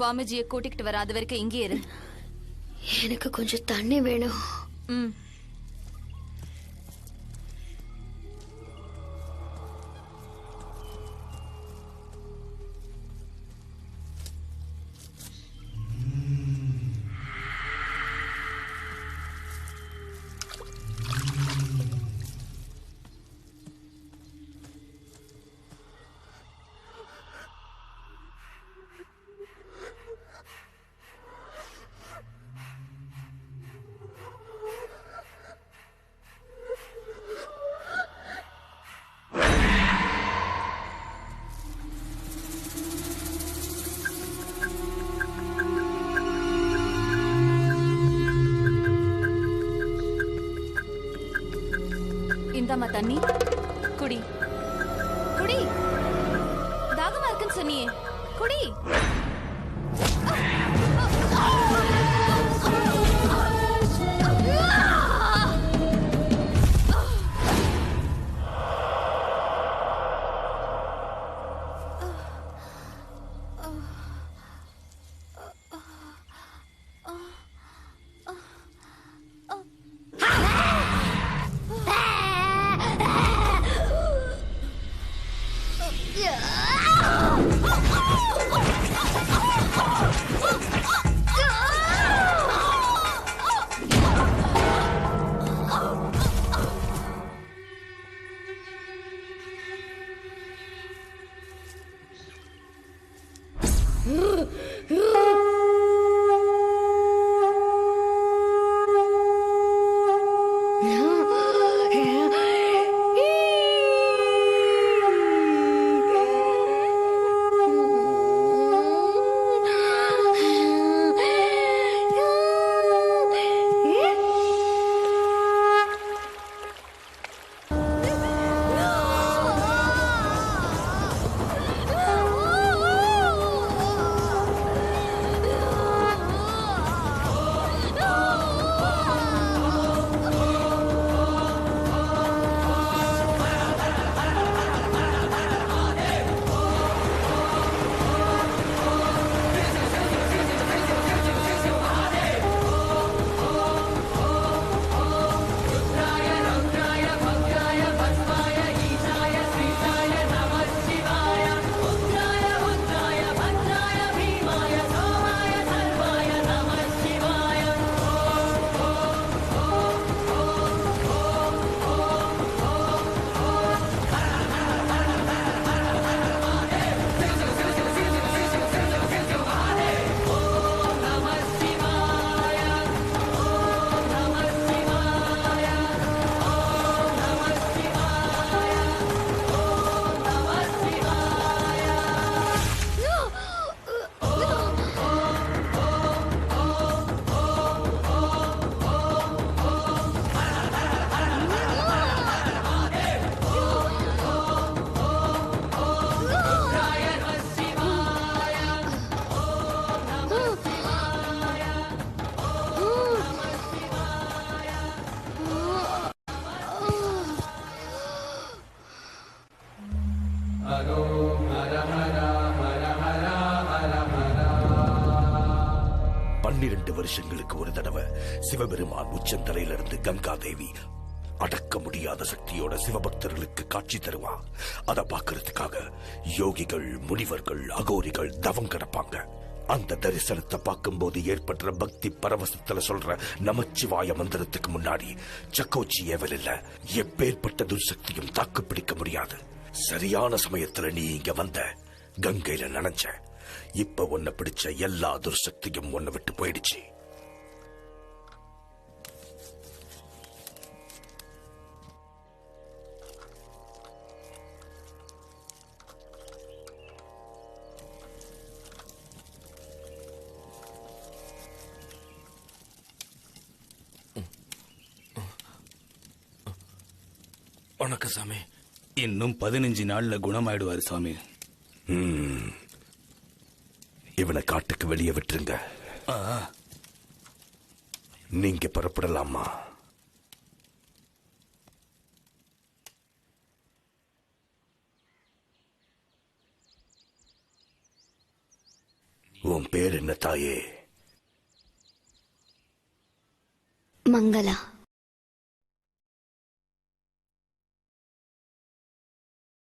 சுவாமிஜியை கூட்டிக்கிட்டு வர, அது வரைக்கும் இங்கே இரு. எனக்கு கொஞ்சம் தண்ணி வேணும். ம். இந்தாம்மா தண்ணி, குடி. குடி, தாகமா இருக்குன்னு சொன்னியே, குடி. வருஷங்களுக்கு ஒரு தடவை சிவபெருமான் உச்சந்தலையிலிருந்து கங்கா தேவி அடக்க முடியாத சக்தியோட சிவபக்தர்களுக்கு காட்சி தருவா. அதை பார்க்கறதுக்காக யோகிகள், முனிவர்கள், அகோரிகள் தவம் கிடப்பாங்க. அந்த தரிசனத்தை பார்க்கும் போது ஏற்படுற பக்தி பரவசத்துல சொல்ற நமச்சிவாய மந்திரத்துக்கு முன்னாடி சக்கோச்சி ஏவல் இல்ல, எப்பேற்பட்ட துர்சக்தியும் தாக்கு பிடிக்க முடியாது. சரியான சமயத்துல நீ இங்க வந்த, கங்கையில நனைஞ்ச. இப்ப உன்னை பிடிச்ச எல்லா துர்சக்தியும் உன்னை விட்டு போயிடுச்சு. வணக்கம் சாமி. இன்னும் 15 நாள்ல குணமாயிடுவாரு சாமி. இவனை காட்டுக்கு வெளியே விட்டுருங்க. நீங்க புறப்படலாமா? உன் பேர் என்ன தாயே? மங்களா.